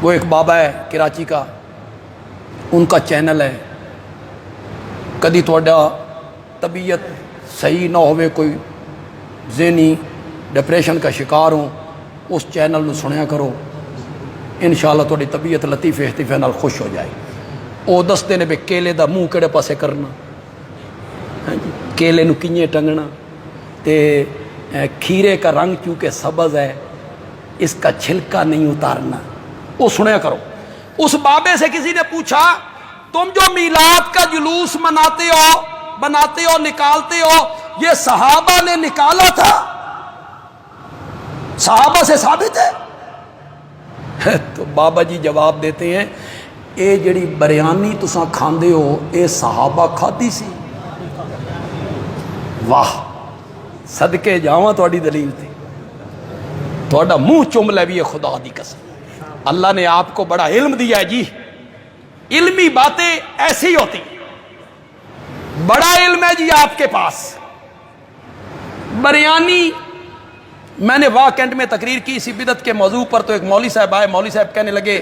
وہ ایک بابا ہے کراچی کا، ان کا چینل ہے، کدی تھوڑا طبیعت صحیح نہ ہوئے، کوئی ذہنی ڈپریشن کا شکار ہوں، اس چینل نو سنیا کرو، انشاءاللہ تھوڑی طبیعت لطیفے احتفے نال خوش ہو جائے۔ وہ دستے نے بھی کیلے دا منہ کہڑے پاسے کرنا، کیلے نو کینے ٹنگنا، تے کھیرے کا رنگ چونکہ سبز ہے اس کا چھلکا نہیں اتارنا، وہ سنیا کرو۔ اس بابے سے کسی نے پوچھا تم جو میلاد کا جلوس بناتے ہو نکالتے ہو، یہ صحابہ نے نکالا تھا؟ صحابہ سے ثابت ہے؟ تو بابا جی جواب دیتے ہیں اے جڑی بریانی تساں کھاندے ہو اے صحابہ کھادی سی؟ واہ، صدقے جاواں تہاڈی دلیل تے، تہاڈا منہ چوم لے بھی خدا دی قسم۔ اللہ نے آپ کو بڑا علم دیا ہے جی، علمی باتیں ایسی ہوتی، بڑا علم ہے جی آپ کے پاس۔ بریانی، میں نے واہ کینٹ میں تقریر کی اسی بدعت کے موضوع پر، تو ایک مولوی صاحب آئے، مولوی صاحب کہنے لگے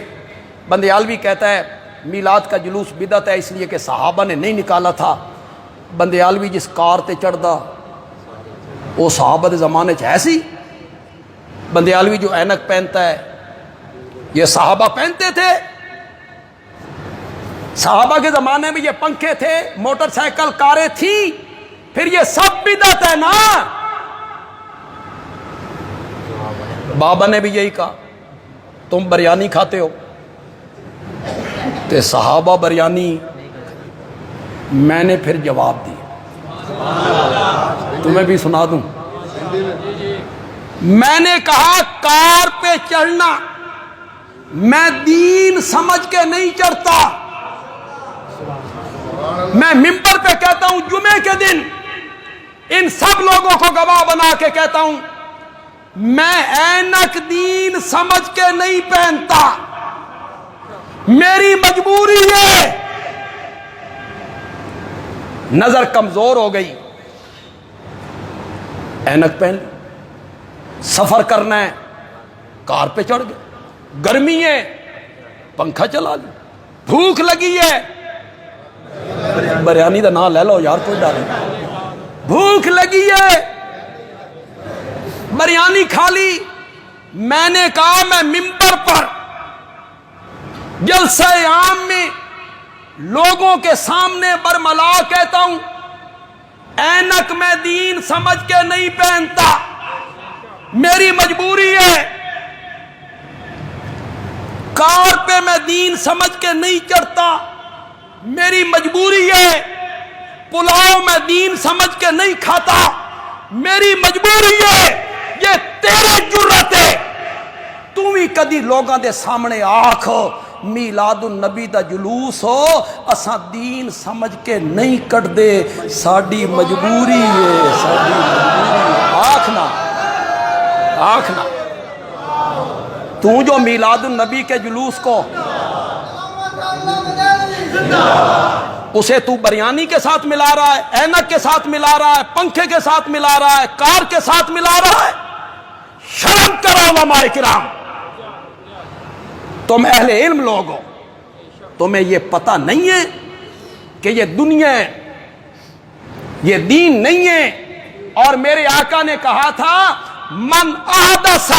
بندیالوی کہتا ہے میلاد کا جلوس بدعت ہے اس لیے کہ صحابہ نے نہیں نکالا تھا۔ بندیالوی جس کار تے چڑھدا وہ صحابہ دے زمانے چ ہے سی؟ بندیالوی جو اینک پہنتا ہے یہ صحابہ پہنتے تھے؟ صحابہ کے زمانے میں یہ پنکھے تھے، موٹر سائیکل، کاریں تھیں، پھر یہ سب بدعت ہے نا؟ بابا نے بھی یہی کہا تم بریانی کھاتے ہو تے صحابہ بریانی، میں نے پھر جواب دی، تمہیں بھی سنا دوں۔ میں نے کہا کار پہ چڑھنا میں دین سمجھ کے نہیں چڑھتا، میں ممبر پہ کہتا ہوں جمعے کے دن ان سب لوگوں کو گواہ بنا کے کہتا ہوں میں اینک دین سمجھ کے نہیں پہنتا، میری مجبوری ہے، نظر کمزور ہو گئی اینک پہن، سفر کرنا ہے کار پہ چڑھ گئے، گرمی ہے پنکھا چلا لی، بھوک لگی ہے بریانی دا نام لے لو یار کوئی ڈر نہیں، بھوک لگی ہے بریانی کھا لی۔ میں نے کہا میں ممبر پر جلسہ عام میں لوگوں کے سامنے برملا کہتا ہوں اینک میں دین سمجھ کے نہیں پہنتا، میری مجبوری ہے، کار پہ میں دین سمجھ کے نہیں چڑھتا، میری مجبوری ہے، پلاؤ میں دین سمجھ کے نہیں کھاتا، میری مجبوری ہے، یہ تیرے جرت ہے، تو بھی کدی لوگاں دے سامنے آکھ میلاد النبی دا جلوس ہو اساں دین سمجھ کے نہیں کٹ دے، ساڈی مجبوری ہے، ساڈی مجبوری، آکھنا تو جو میلاد النبی کے جلوس کو اسے تو بریانی کے ساتھ ملا رہا ہے، اینک کے ساتھ ملا رہا ہے، پنکھے کے ساتھ ملا رہا ہے، کار کے ساتھ ملا رہا ہے، شرم کرو علماء کرام، تم اہل علم لوگ ہو، تمہیں یہ پتہ نہیں ہے کہ یہ دنیا ہے، یہ دین نہیں ہے، اور میرے آقا نے کہا تھا من احدث،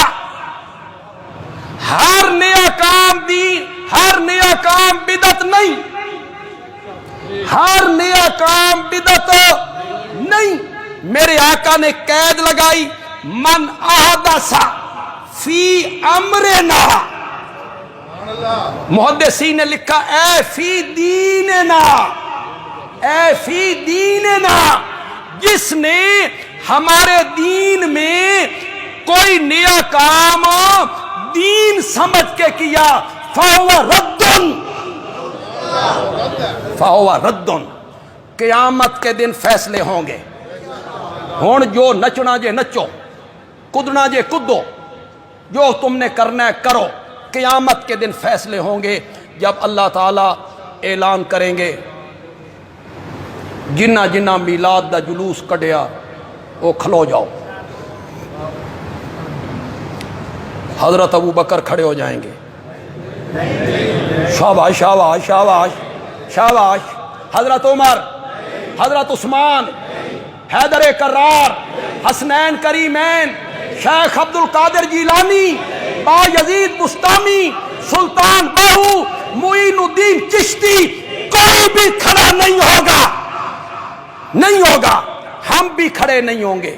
ہر نیا کام دین، ہر نیا کام بدعت نہیں، ہر نیا کام بدعت نہیں، میرے آقا نے قید لگائی من احدث فی امرنا، محدثین نے لکھا اے فی دیننا، اے فی دیننا، جس نے ہمارے دین میں کوئی نیا کام دین سمجھ کے کیا فَهُوَ رَدٌّ، فَهُوَ رَدٌّ، قیامت کے دن فیصلے ہوں گے، ہون جو نچنا جے نچو، کدنا جے کدو، جو تم نے کرنا ہے کرو، قیامت کے دن فیصلے ہوں گے، جب اللہ تعالیٰ اعلان کریں گے جنہ جنہ میلاد دا جلوس کڈیا وہ کھلو جاؤ، حضرت ابو بکر کھڑے ہو جائیں گے، شاباش شاباش شاباش شاباش. حضرت عمر، حضرت عثمان، حیدر کرار، حسنین کریمین، شیخ عبد القادر جیلانی، با یزید بستامی، سلطان باہو، معین الدین چشتی، کوئی بھی کھڑا نہیں ہوگا، نہیں ہوگا. ہم بھی کھڑے نہیں ہوں گے.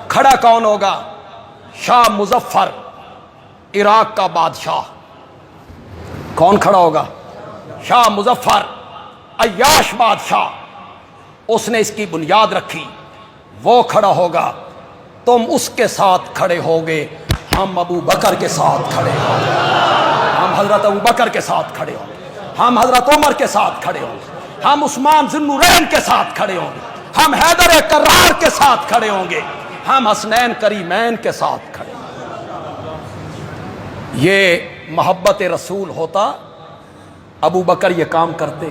کھڑا کون ہوگا؟ شاہ مظفر، عراق کا بادشاہ. کون کھڑا ہوگا؟ شاہ مظفر، عیاش بادشاہ. اس نے اس کی بنیاد رکھی، وہ کھڑا ہوگا. تم اس کے ساتھ کھڑے ہوگے، ہم ابو بکر کے ساتھ کھڑے ہوں گے، ہم حضرت ابو بکر کے ساتھ کھڑے ہوں گے، ہم حضرت عمر کے ساتھ کھڑے ہوں گے، ہم عثمان ذی النورین کے ساتھ کھڑے ہوں گے، ہم حیدر کرار کے ساتھ کھڑے ہوں گے، ہم حسنین کریمین کے ساتھ کھڑے ہوں گے. یہ محبت رسول ہوتا ابو بکر یہ کام کرتے.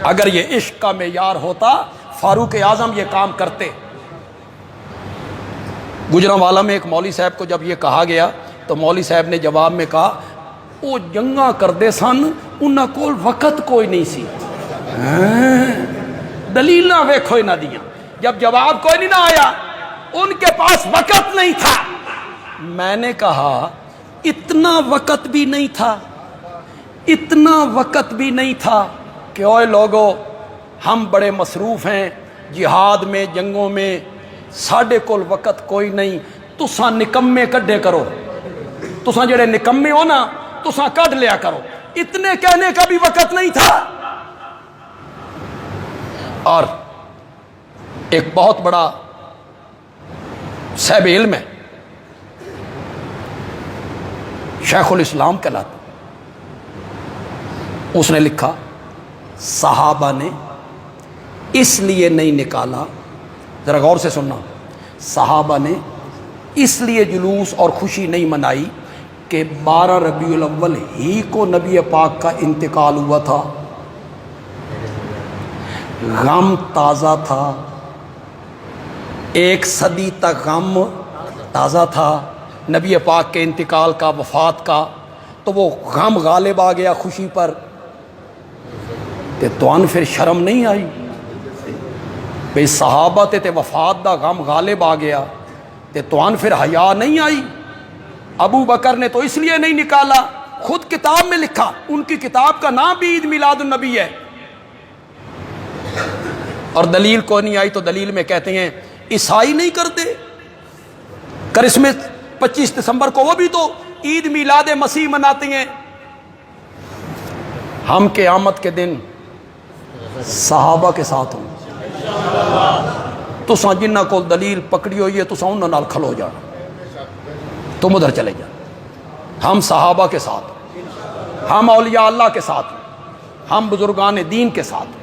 اگر یہ عشق کا معیار ہوتا فاروق اعظم یہ کام کرتے. گجرانوالا میں ایک مولوی صاحب کو جب یہ کہا گیا تو مولوی صاحب نے جواب میں کہا وہ جنگاں کردے سن انہاں کول وقت کوئی نہیں سی. دلیل نہ ویکھو نہ دیاں. جب جواب کوئی نہیں نہ آیا ان کے پاس وقت نہیں تھا. میں نے کہا اتنا وقت بھی نہیں تھا، اتنا وقت بھی نہیں تھا کہ اوے لوگو ہم بڑے مصروف ہیں جہاد میں، جنگوں میں، ساڈے کول وقت کوئی نہیں. تساں نکمے کڈے کرو، تساں جڑے نکمے ہو نا تساں کڈ لیا کرو. اتنے کہنے کا بھی وقت نہیں تھا. اور ایک بہت بڑا صاحب علم ہے، شیخ الاسلام کہلاتا. اس نے لکھا صحابہ نے اس لیے نہیں نکالا، ذرا غور سے سننا، صحابہ نے اس لیے جلوس اور خوشی نہیں منائی کہ 12 ربیع الاول ہی کو نبی پاک کا انتقال ہوا تھا. غم تازہ تھا، ایک صدی تک غم تازہ تھا نبی پاک کے انتقال کا، وفات کا. تو وہ غم غالب آ گیا خوشی پر. تو ان پھر شرم نہیں آئی بھئی صحابہ تے وفات دا غم غالب آ گیا تو ان پھر حیا نہیں آئی. ابو بکر نے تو اس لیے نہیں نکالا، خود کتاب میں لکھا، ان کی کتاب کا نام بھی عید میلاد النبی ہے. اور دلیل کو نہیں آئی تو دلیل میں کہتے ہیں عیسائی نہیں کرتے کرسمس 25 دسمبر کو، وہ بھی تو عید میلاد مسیح مناتے ہیں. ہم قیامت کے دن صحابہ کے ساتھ ہوں. تساں جنہ کو دلیل پکڑی ہوئی ہے تساں انہاں نال کھلو جا، تم ادھر چلے جا. ہم صحابہ کے ساتھ، ہم اولیاء اللہ کے ساتھ، ہم بزرگان دین کے ساتھ.